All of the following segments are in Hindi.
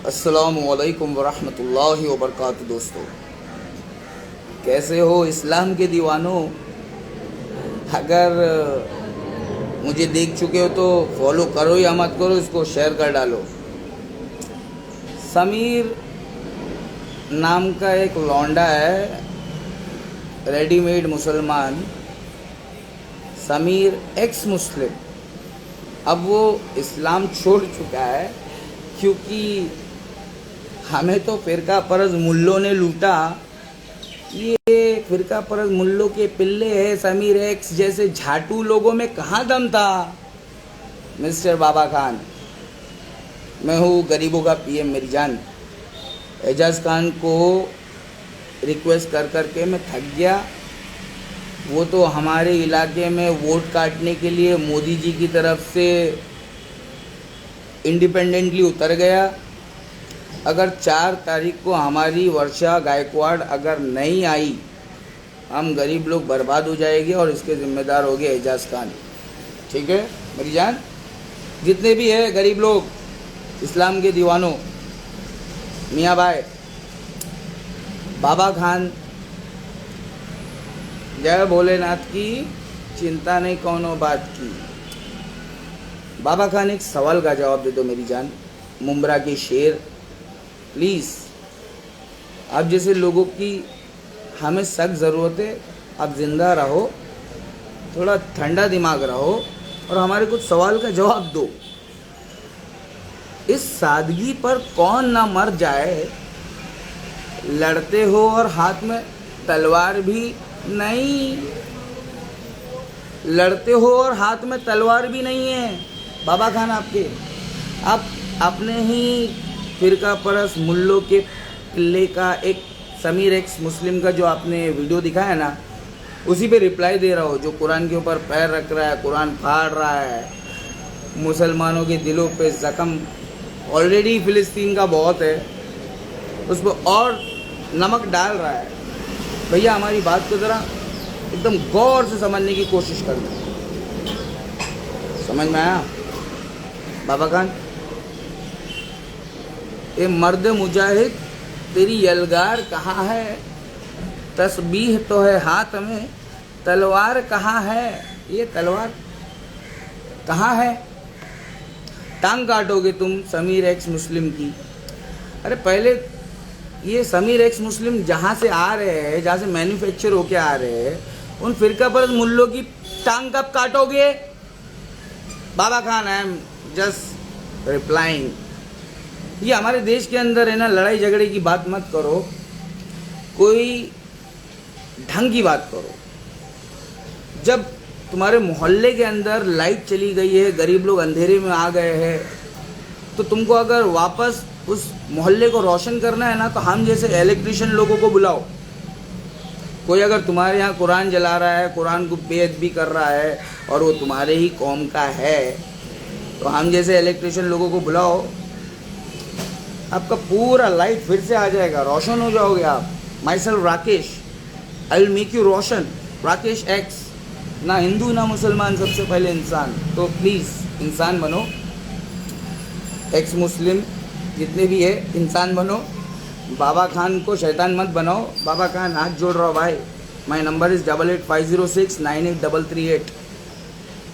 अस्सलामुअलैकुम वरहमतुल्लाहि वबरकातुहू। दोस्तों, कैसे हो इस्लाम के दीवानों? अगर मुझे देख चुके हो तो फॉलो करो या मत करो, इसको शेयर कर डालो। समीर नाम का एक लौंडा है, रेडीमेड मुसलमान। समीर एक्स मुस्लिम। अब वो इस्लाम छोड़ चुका है क्योंकि हमें तो फ़िरका परस्त मुल्लों ने लूटा। ये फ़िरका परस्त मुल्लों के पिल्ले है। समीर एक्स जैसे झाटू लोगों में कहाँ दम था? मिस्टर बाबा खान, मैं हूँ गरीबों का पीएम। मेरी जान, एजाज खान को रिक्वेस्ट कर कर के मैं थक गया। वो तो हमारे इलाके में वोट काटने के लिए मोदी जी की तरफ से इंडिपेंडेंटली उतर गया। अगर 4 तारीख को हमारी वर्षा गायकवाड़ अगर नहीं आई, हम गरीब लोग बर्बाद हो जाएंगे और इसके ज़िम्मेदार हो गए एजाज खान। ठीक है मेरी जान? जितने भी है गरीब लोग, इस्लाम के दीवानों, मियाँ भाई, बाबा खान, जय भोलेनाथ की, चिंता नहीं कौनो बात की। बाबा खान, एक सवाल का जवाब दे दो मेरी जान। मुमरा के शेर, प्लीज़। आप जैसे लोगों की हमें सख्त ज़रूरत है। आप ज़िंदा रहो, थोड़ा ठंडा दिमाग रहो और हमारे कुछ सवाल का जवाब दो। इस सादगी पर कौन ना मर जाए। लड़ते हो और हाथ में तलवार भी नहीं, लड़ते हो और हाथ में तलवार भी नहीं है। बाबा खान, आप अपने ही फ़िरका परस्त मुल्लों के पिल्ले का एक समीर एक्स मुस्लिम का जो आपने वीडियो दिखाया ना, उसी पे रिप्लाई दे रहा हो, जो कुरान के ऊपर पैर रख रहा है, कुरान फाड़ रहा है, मुसलमानों के दिलों पे ज़ख्म ऑलरेडी फ़िलिस्तीन का बहुत है, उस पर और नमक डाल रहा है। भैया, हमारी बात को ज़रा एकदम गौर से समझने की कोशिश करना। समझ में आया बाबा खान? ये मर्द मुजाहिद, तेरी यलगार कहाँ है? तस्बीह तो है हाथ में, तलवार कहाँ है? ये तलवार कहाँ है? टांग काटोगे तुम समीर एक्स मुस्लिम की। अरे पहले ये समीर एक्स मुस्लिम जहाँ से आ रहे हैं, जहाँ से मैन्युफैक्चर होके आ रहे हैं, उन फ़िरका परस्त मुल्लों की टांग कब काटोगे? Baba Khan, I am just replying. ये हमारे देश के अंदर है ना, लड़ाई झगड़े की बात मत करो, कोई ढंग की बात करो। जब तुम्हारे मोहल्ले के अंदर लाइट चली गई है, गरीब लोग अंधेरे में आ गए हैं, तो तुमको अगर वापस उस मोहल्ले को रोशन करना है ना, तो हम जैसे इलेक्ट्रिशियन लोगों को बुलाओ। कोई अगर तुम्हारे यहाँ कुरान जला रहा है, कुरान को बेअदबी कर रहा है और वो तुम्हारे ही कौम का है, तो हम जैसे इलेक्ट्रिशियन लोगों को बुलाओ। आपका पूरा लाइट फिर से आ जाएगा, रोशन हो जाओगे आप। My self Rakesh, I will make you Roshan. Rakesh x, ना हिंदू ना मुसलमान, सबसे पहले इंसान। तो प्लीज़ इंसान बनो। एक्स मुस्लिम जितने भी है, इंसान बनो। बाबा खान को शैतान मत बनाओ। बाबा खान, हाथ जोड़ रहा हूँ भाई। My number is 8850698338।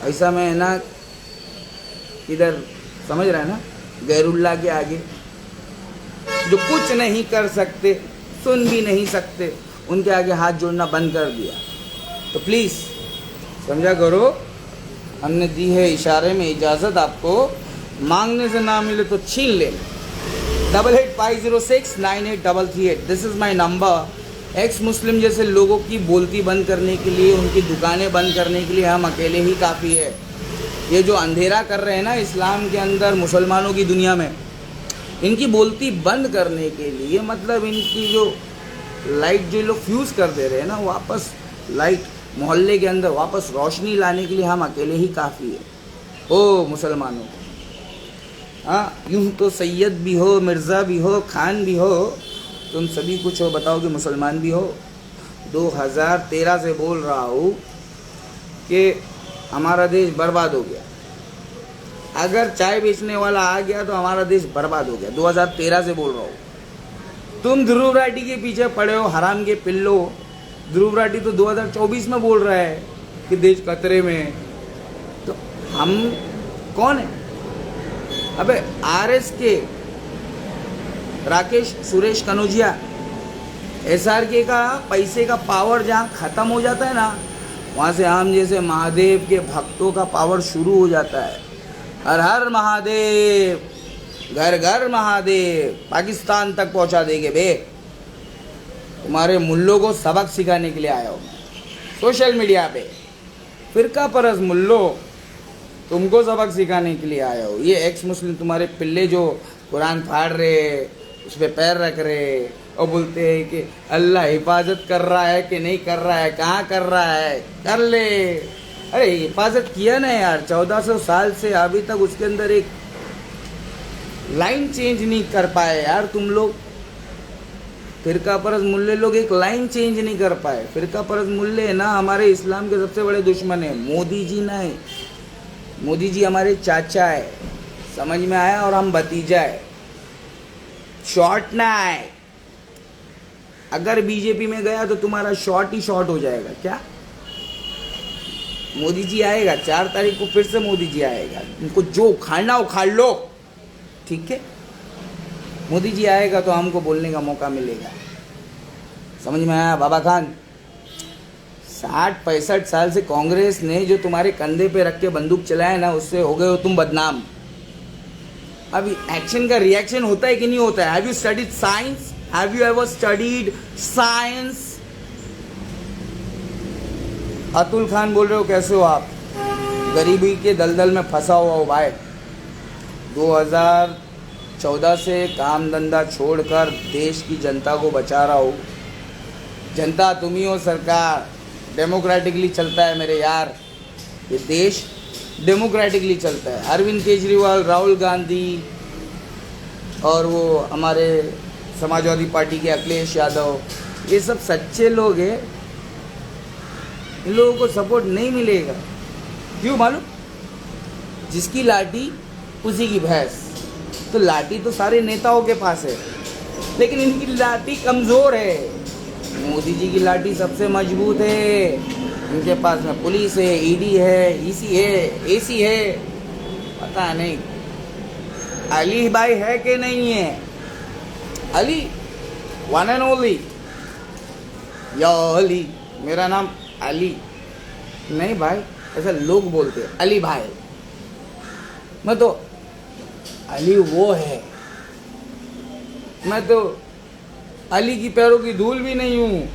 ऐसा मैं है ना, इधर समझ रहा है ना, गैरुल्ला के आगे जो कुछ नहीं कर सकते, सुन भी नहीं सकते, उनके आगे हाथ जोड़ना बंद कर दिया। तो प्लीज़ समझा करो, हमने दी है इशारे में इजाज़त। आपको मांगने से ना मिले तो छीन ले। 8850698338, this is my number. X मुस्लिम जैसे लोगों की बोलती बंद करने के लिए, उनकी दुकानें बंद करने के लिए हम अकेले ही काफ़ी है। ये जो अंधेरा कर रहे हैं ना इस्लाम के अंदर, मुसलमानों की दुनिया में, इनकी बोलती बंद करने के लिए, मतलब इनकी जो लाइट जो लोग फ्यूज़ कर दे रहे हैं ना, वापस लाइट मोहल्ले के अंदर वापस रोशनी लाने के लिए हम अकेले ही काफ़ी है। ओ मुसलमानों, हाँ, यूँ तो सैयद भी हो, मिर्ज़ा भी हो, खान भी हो, तुम सभी कुछ हो, बताओ कि मुसलमान भी हो। 2013 से बोल रहा हूँ कि हमारा देश बर्बाद हो गया। अगर चाय बेचने वाला आ गया तो हमारा देश बर्बाद हो गया। 2013 से बोल रहा हूँ। तुम ध्रुव राठी के पीछे पड़े हो, हराम के पिल्लो। ध्रुव राठी तो 2024 में बोल रहा है कि देश खतरे में है। तो हम कौन है? अबे आरएस के राकेश सुरेश कनौजिया, एसआरके का पैसे का पावर जहाँ खत्म हो जाता है ना, वहाँ से हम जैसे महादेव के भक्तों का पावर शुरू हो जाता है। हर हर महादेव, घर घर महादेव, पाकिस्तान तक पहुँचा देंगे बे। तुम्हारे मुल्लों को सबक सिखाने के लिए आया हूँ सोशल मीडिया पे। फिरका परस मुल्लो, तुमको सबक सिखाने के लिए आया हो। ये एक्स मुस्लिम तुम्हारे पिल्ले जो कुरान फाड़ रहे, उस पर पैर रख रहे और बोलते हैं कि अल्लाह हिफाजत कर रहा है कि नहीं कर रहा है, कहाँ कर रहा है, कर ले। अरे हिफाजत किया ना यार, 1400 साल से अभी तक उसके अंदर एक लाइन चेंज नहीं कर पाए यार तुम लोग। फिरका परस मुल्ले लोग एक लाइन चेंज नहीं कर पाए। फिरका परस मुल्ले ना हमारे इस्लाम के सबसे बड़े दुश्मन है। मोदी जी ना है, मोदी जी हमारे चाचा है, समझ में आया? और हम भतीजा है, शॉर्ट ना है। अगर बीजेपी में गया तो तुम्हारा शॉर्ट ही शॉर्ट हो जाएगा। क्या मोदी जी आएगा 4 तारीख को, फिर से मोदी जी आएगा। उनको जो उखाड़ना उखाड़ लो, ठीक है? मोदी जी आएगा तो हमको बोलने का मौका मिलेगा। समझ में आया बाबा खान? 60-65 साल से कांग्रेस ने जो तुम्हारे कंधे पे रख के बंदूक चलाया ना, उससे हो गए हो तुम बदनाम। अब एक्शन का रिएक्शन होता है कि नहीं होता है? Have you studied science? Have you ever studied science? Atul Khan बोल रहे हो, कैसे हो आप? गरीबी के दलदल में फंसा हुआ हो भाई। 2014 से काम धंधा छोड़कर देश की जनता को बचा रहा हूँ। जनता तुम ही हो, सरकार डेमोक्रेटिकली चलता है मेरे यार। ये देश डेमोक्रेटिकली चलता है। अरविंद केजरीवाल, राहुल गांधी और वो हमारे समाजवादी पार्टी के अखिलेश यादव, ये सब सच्चे लोग हैं। इन लोगों को सपोर्ट नहीं मिलेगा। क्यों मालूम? जिसकी लाठी उसी की भैंस। तो लाठी तो सारे नेताओं के पास है, लेकिन इनकी लाठी कमज़ोर है। मोदी जी की लाठी सबसे मजबूत है। इनके पास में पुलिस है, ईडी है, ईसी है, एसी है, पता नहीं अली भाई है कि नहीं है। अली वन एंड ओनली, या अली, मेरा नाम अली नहीं भाई, ऐसा लोग बोलते हैं अली भाई। मैं तो अली वो है, मैं तो अली की पैरों की धूल भी नहीं हूँ।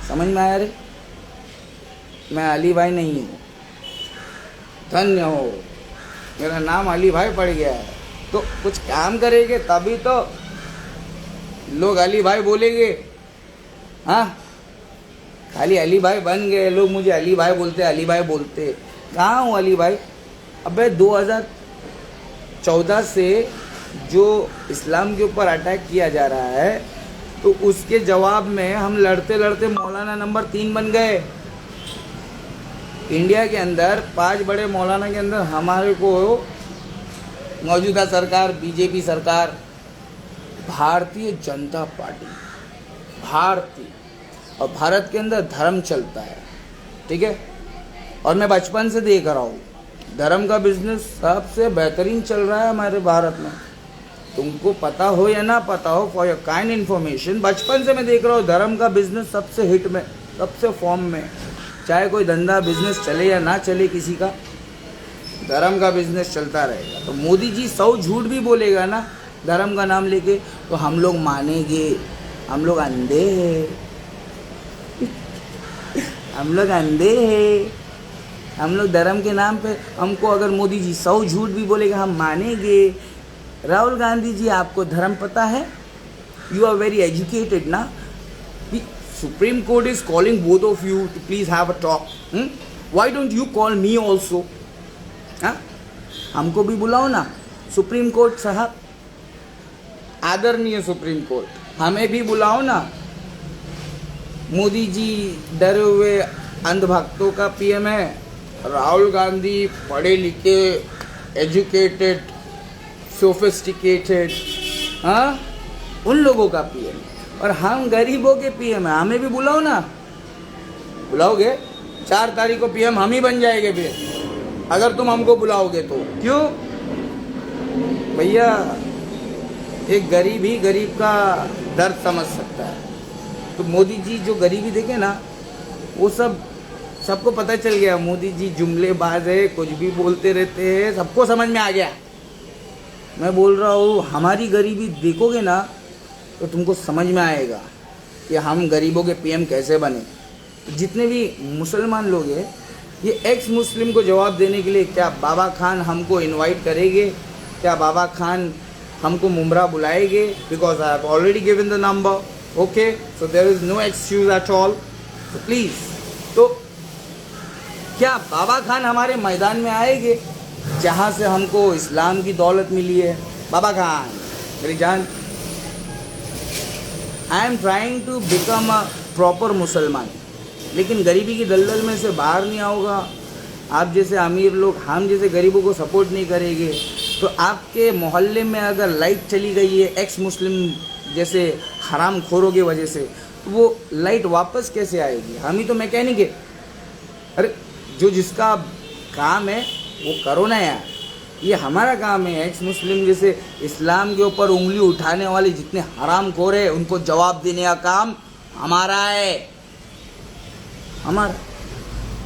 समझ में आया रे? मैं अली भाई नहीं हूँ। धन्य हो, मेरा नाम अली भाई पड़ गया है। तो कुछ काम करेंगे तभी तो लोग अली भाई बोलेंगे। हाँ, खाली अली भाई बन गए लोग, मुझे अली भाई बोलते, अली भाई बोलते। कहाँ हूँ अली भाई? अबे 2014 से जो इस्लाम के ऊपर अटैक किया जा रहा है, तो उसके जवाब में हम लड़ते लड़ते मौलाना नंबर 3 बन गए। इंडिया के अंदर 5 बड़े मौलाना के अंदर हमारे को मौजूदा सरकार, बीजेपी सरकार, भारतीय जनता पार्टी, भारतीय, और भारत के अंदर धर्म चलता है, ठीक है? और मैं बचपन से देख रहा हूँ धर्म का बिजनेस सबसे बेहतरीन चल रहा है हमारे भारत में। तुमको पता हो या ना पता हो, फॉर योर काइंड इन्फॉर्मेशन, बचपन से मैं देख रहा हूँ धर्म का बिजनेस सबसे हिट में, सबसे फॉर्म में। चाहे कोई धंधा बिजनेस चले या ना चले किसी का, धर्म का बिजनेस चलता रहेगा। तो मोदी जी 100 झूठ भी बोलेगा ना धर्म का नाम लेके, तो हम लोग मानेंगे। हम लोग अंधे हैं, हम लोग अंधे हैं। हम लोग धर्म के नाम पे, हमको अगर मोदी जी 100 झूठ भी बोलेगा हम मानेंगे। राहुल गांधी जी, आपको धर्म पता है? यू आर वेरी एजुकेटेड ना? Supreme court is calling both of you to please have a talk. Why don't you call me also? हाँ, हमको भी बुलाओ ना सुप्रीम कोर्ट साहब, आदरणीय सुप्रीम कोर्ट, हमें भी बुलाओ ना। मोदी जी डरे हुए अंधभक्तों का पीएम है, राहुल गांधी पढ़े लिखे एजुकेटेड, सोफिस्टिकेटेड, हाँ, उन लोगों का पीएम। और हम गरीबों के पीएम हैं। हमें भी बुलाओ ना, बुलाओगे? 4 तारीख को पीएम हम ही बन जाएंगे फिर, अगर तुम हमको बुलाओगे तो। क्यों भैया? एक गरीब ही गरीब का दर्द समझ सकता है। तो मोदी जी जो गरीबी देखे ना, वो सबको पता चल गया। मोदी जी जुमलेबाज है, कुछ भी बोलते रहते हैं, सबको समझ में आ गया। मैं बोल रहा हूँ, हमारी गरीबी देखोगे ना तो तुमको समझ में आएगा कि हम गरीबों के पीएम कैसे बने। तो जितने भी मुसलमान लोग हैं, ये एक्स मुस्लिम को जवाब देने के लिए, क्या बाबा खान हमको इनवाइट करेंगे? क्या बाबा खान हमको मुमरा बुलाएंगे? Because I have already given the number, okay, so there is no excuse at all. तो प्लीज़, तो क्या बाबा खान हमारे मैदान में आएंगे जहाँ से हमको इस्लाम की दौलत मिली है? बाबा खान मेरी जान, I am trying to become a proper मुसलमान, लेकिन गरीबी की दलदल में से बाहर नहीं आओगा। आप जैसे अमीर लोग हम जैसे गरीबों को सपोर्ट नहीं करेंगे तो आपके मोहल्ले में अगर लाइट चली गई है एक्स मुस्लिम जैसे हराम खोरों की वजह से, तो वो लाइट वापस कैसे आएगी? हम ही तो मैकेनिक है। अरे जो जिसका काम है वो करो ना यार, ये हमारा काम है। एक्स मुस्लिम जैसे इस्लाम के ऊपर उंगली उठाने वाले जितने हराम खोर है, उनको जवाब देने का काम हमारा है, हमारा।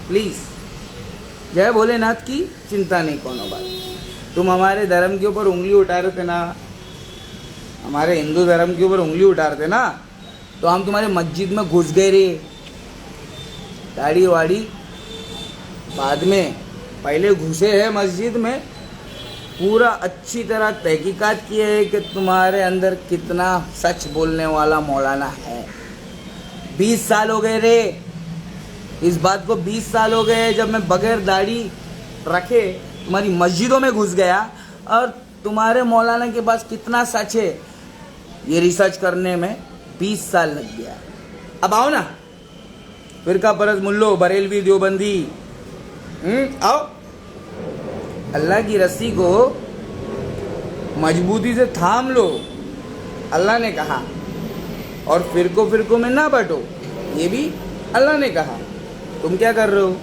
प्लीज़, जय भोलेनाथ की चिंता नहीं कोनो बात। तुम हमारे धर्म के ऊपर उंगली उठा रहे थे ना, हमारे हिंदू धर्म के ऊपर उंगली उठा रहे थे ना, तो हम तुम्हारे मस्जिद में घुस गए रे। दाढ़ी वाड़ी बाद में, पहले घुसे हैं मस्जिद में, पूरा अच्छी तरह तहकीकात किए है कि तुम्हारे अंदर कितना सच बोलने वाला मौलाना है। 20 साल हो गए रे, इस बात को 20 साल हो गए जब मैं बगैर दाढ़ी रखे तुम्हारी मस्जिदों में घुस गया, और तुम्हारे मौलाना के पास कितना सच है ये रिसर्च करने में 20 साल लग गया। अब आओ ना, फिरका परस मुल्लो, बरेलवी, देवबंदी, आओ। अल्लाह की रस्सी को मजबूती से थाम लो, अल्लाह ने कहा, और फिरकों में ना बटो, ये भी अल्लाह ने कहा। तुम क्या कर रहे हो?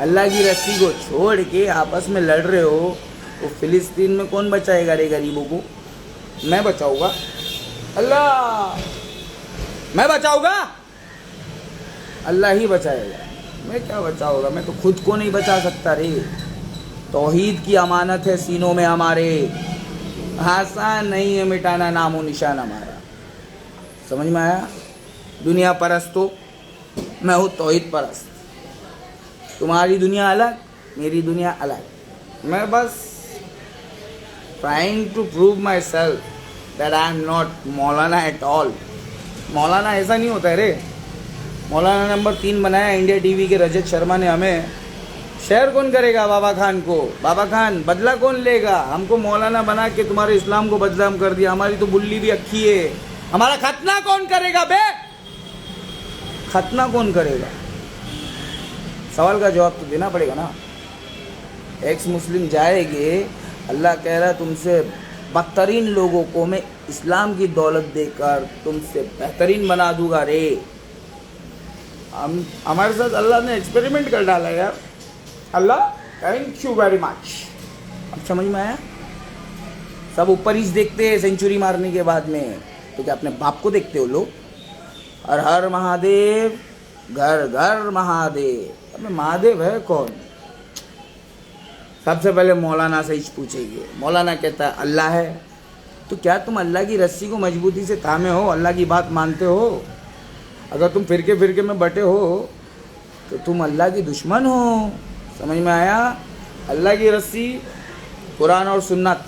अल्लाह की रस्सी को छोड़ के आपस में लड़ रहे हो। तो फिलिस्तीन में कौन बचाएगा रे गरीबों को? मैं बचाऊंगा, अल्लाह, मैं बचाऊंगा, अल्लाह ही बचाएगा। मैं क्या बचाऊंगा? मैं तो खुद को नहीं बचा सकता रे। तौहीद की अमानत है सीनों में हमारे, आसान नहीं है मिटाना नामो निशान हमारा। समझ में आया? दुनिया परस्त तो मैं हूँ तौहीद परस्त। तुम्हारी दुनिया अलग, मेरी दुनिया अलग। मैं बस trying to prove my self that I am मौलाना एट ऑल। मौलाना ऐसा नहीं होता है रे। मौलाना नंबर 3 बनाया इंडिया टीवी के रजत शर्मा ने हमें। शेयर कौन करेगा बाबा खान को? बाबा खान बदला कौन लेगा? हमको मौलाना बना के तुम्हारे इस्लाम को बदनाम कर दिया। हमारी तो बुल्ली भी अक्खी है। हमारा खतना कौन करेगा बे? खतना कौन करेगा? सवाल का जवाब तो देना पड़ेगा ना। एक्स मुस्लिम जाएंगे, अल्लाह कह रहा है तुमसे बदतरीन लोगों को मैं इस्लाम की दौलत देकर तुमसे बेहतरीन बना दूंगा रे। हम हमारे साथ अल्लाह ने एक्सपेरिमेंट कर डाला यार। अल्लाह थैंक यू वेरी मच। अब समझ में आया? सब ऊपर ही देखते हैं सेंचुरी मारने के बाद में, तो क्या अपने बाप को देखते हो लोग? हर हर महादेव, घर घर महादेव। अबे महादेव है कौन? सबसे पहले मौलाना से ही पूछेंगे। मौलाना कहता है अल्लाह है। तो क्या तुम अल्लाह की रस्सी को मजबूती से थामे हो? अल्लाह की बात मानते हो? अगर तुम फिरके में बटे हो तो तुम अल्लाह की दुश्मन हो। समझ में आया? अल्लाह की रस्सी कुरान और सुन्नत,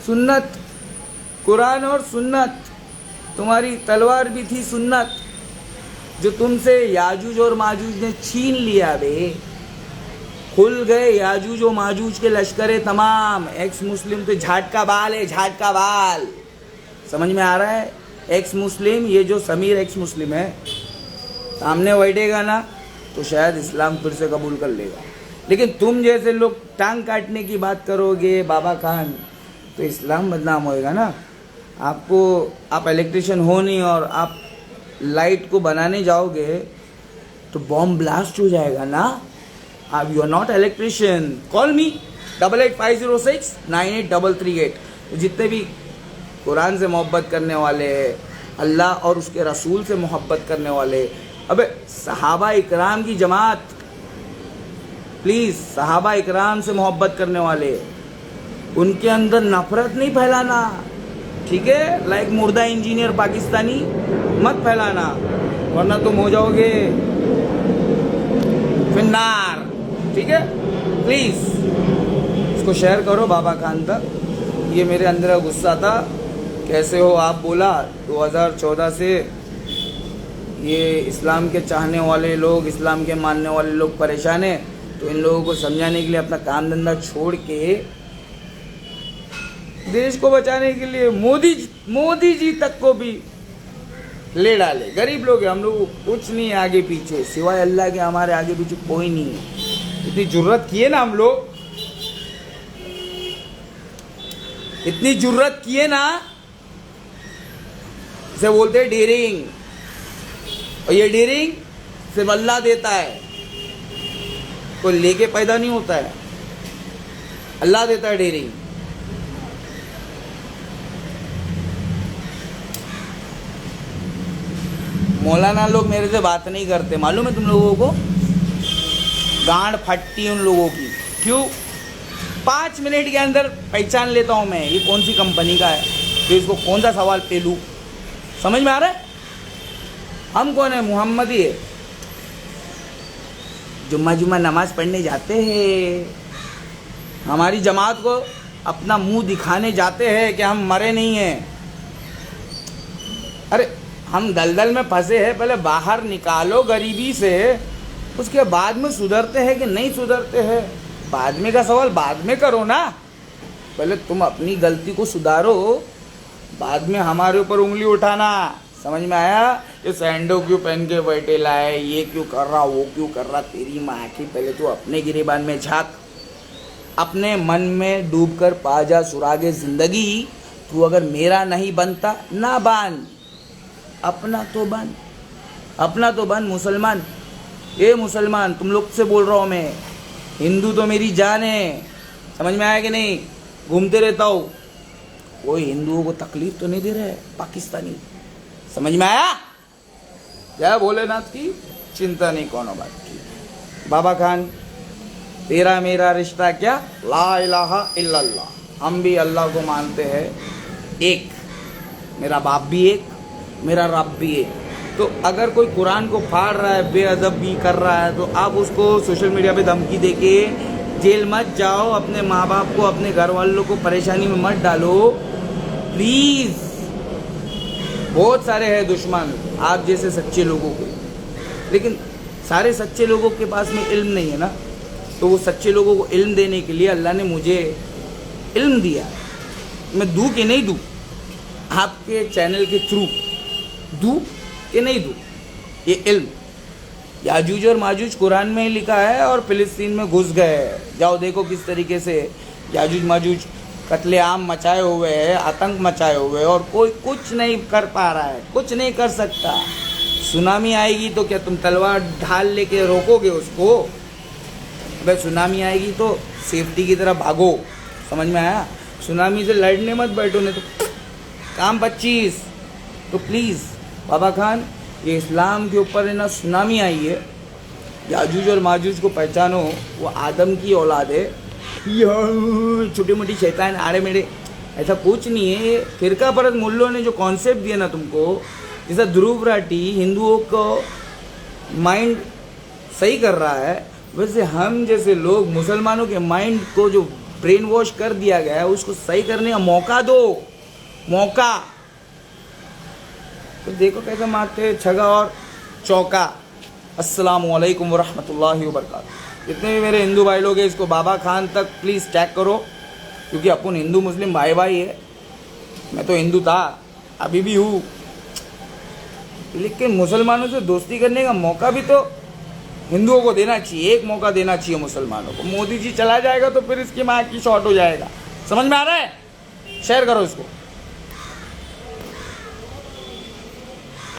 सुन्नत, कुरान और सुन्नत। तुम्हारी तलवार भी थी सुन्नत, जो तुमसे याजूज और माजूज ने छीन लिया बे। खुल गए याजूज और माजूज के लश्करे तमाम। एक्स मुस्लिम तो झाट का बाल है, झाट का बाल। समझ में आ रहा है? एक्स मुस्लिम, ये जो समीर एक्स मुस्लिम है, सामने बैठेगा ना तो शायद इस्लाम फिर से कबूल कर लेगा। लेकिन तुम जैसे लोग टांग काटने की बात करोगे बाबा खान, तो इस्लाम बदनाम होएगा ना। आपको, आप इलेक्ट्रिशियन हो नहीं और आप लाइट को बनाने जाओगे तो बॉम्ब ब्लास्ट हो जाएगा ना। आप, you are not electrician. Call me 8850698338। तो जितने भी कुरान से मोहब्बत करने वाले, अल्लाह और उसके रसूल से मोहब्बत करने वाले, अबे सहाबा इकराम की जमात, प्लीज़ सहाबा इकराम से मोहब्बत करने वाले, उनके अंदर नफरत नहीं फैलाना, ठीक है। लाइक मुर्दा इंजीनियर पाकिस्तानी मत फैलाना, वरना तुम हो जाओगे फिन्नार, ठीक है। प्लीज़ इसको शेयर करो बाबा खान तक। ये मेरे अंदर का गुस्सा था। कैसे हो आप बोला 2014 से ये इस्लाम के चाहने वाले लोग, इस्लाम के मानने वाले लोग परेशान हैं, तो इन लोगों को समझाने के लिए अपना काम धंधा छोड़ के देश को बचाने के लिए मोदी जी तक को भी ले डाले। गरीब लोग हैं हम लोग, कुछ नहीं आगे पीछे, सिवाय अल्लाह के हमारे आगे पीछे कोई नहीं है। इतनी जुर्रत किए ना हम लोग, इतनी जुर्रत किए ना, इसे बोलते हैं डेयरिंग। और ये डेयरिंग सिर्फ अल्लाह देता है, कोई लेके पैदा नहीं होता है, अल्लाह देता है डेयरिंग। मौलाना लोग मेरे से बात नहीं करते, मालूम है तुम लोगों को। गांड फटती उन लोगों की। क्यों? 5 मिनट के अंदर पहचान लेता हूं मैं ये कौन सी कंपनी का है, तो इसको कौन सा सवाल पेलूं। समझ में आ रहा है? हम कौन है? मोहम्मदी है, जुम्मा नमाज पढ़ने जाते हैं, हमारी जमात को अपना मुंह दिखाने जाते हैं कि हम मरे नहीं हैं। अरे हम दलदल में फंसे हैं, पहले बाहर निकालो गरीबी से, उसके बाद में सुधरते हैं कि नहीं सुधरते हैं, बाद में का सवाल बाद में करो ना। पहले तुम अपनी गलती को सुधारो, बाद में हमारे ऊपर उंगली उठाना। समझ में आया? ये सैंडो क्यों पहन के बैठे लाए, ये क्यों कर रहा, वो क्यों कर रहा, तेरी माँ की। पहले तो अपने गिरेबान में झांक, अपने मन में डूबकर पा जा सुरागे जिंदगी। तू अगर मेरा नहीं बनता ना बन, अपना तो बन, अपना तो बन। मुसलमान, ये मुसलमान तुम लोग से बोल रहा हूँ मैं, हिंदू तो मेरी जान है। समझ में आया कि नहीं? घूमते रहता हूँ, कोई हिंदुओं को तकलीफ तो नहीं दे रहा है पाकिस्तानी। समझ में आया? क्या भोलेनाथ की चिंता नहीं कोनो बात की। बाबा खान, तेरा मेरा रिश्ता क्या? ला इलाहा इल्लल्लाह। हम भी अल्लाह को मानते हैं एक, मेरा बाप भी एक, मेरा रब भी एक। तो अगर कोई कुरान को फाड़ रहा है, बेअदब भी कर रहा है, तो आप उसको सोशल मीडिया पे धमकी देके जेल मत जाओ, अपने माँ बाप को, अपने घर वालों को परेशानी में मत डालो प्लीज़। बहुत सारे हैं दुश्मन आप जैसे सच्चे लोगों के, लेकिन सारे सच्चे लोगों के पास में इल्म नहीं है ना। तो वो सच्चे लोगों को इल्म देने के लिए अल्लाह ने मुझे इल्म दिया। मैं दूँ कि नहीं दूँ? आपके चैनल के थ्रू दूँ कि नहीं दूँ ये इल्म? याजूज और माजूज कुरान में ही लिखा है और फिलिस्तीन में घुस गए। जाओ देखो किस तरीके से याजूज माजूज कत्लेआम मचाए हुए हैं, आतंक मचाए हुए हैं, और कोई कुछ नहीं कर पा रहा है, कुछ नहीं कर सकता। सुनामी आएगी तो क्या तुम तलवार ढाल लेके रोकोगे उसको? भाई सुनामी आएगी तो सेफ्टी की तरफ भागो। समझ में आया? सुनामी से लड़ने मत बैठो, नहीं तो काम 25। तो प्लीज़ बाबा खान, ये इस्लाम के ऊपर है ना सुनामी आई है, याजूज और माजूज को पहचानो। वो आदम की औलाद है, छोटी मोटी शैतान आड़े मेरे, ऐसा कुछ नहीं है। ये फिरका परत मुल्लों ने जो कॉन्सेप्ट दिया ना तुमको, जैसा ध्रुव राठी हिंदुओं को माइंड सही कर रहा है, वैसे हम जैसे लोग मुसलमानों के माइंड को जो ब्रेन वॉश कर दिया गया है, उसको सही करने का मौका दो, मौका। तो देखो कैसे मारते हैं छगा और चौका। अस्सलामु अलैकुम वरहमतुल्लाहि वबरकातुहू। जितने भी मेरे हिंदू भाई लोग हैं, इसको बाबा खान तक प्लीज़ टैग करो, क्योंकि अपन हिंदू मुस्लिम भाई भाई है। मैं तो हिंदू था, अभी भी हूँ, लेकिन मुसलमानों से दोस्ती करने का मौका भी तो हिंदुओं को देना चाहिए, एक मौका देना चाहिए मुसलमानों को। मोदी जी चला जाएगा तो फिर इसकी माँ की शॉर्ट हो जाएगा। समझ में आ रहा है? शेयर करो इसको।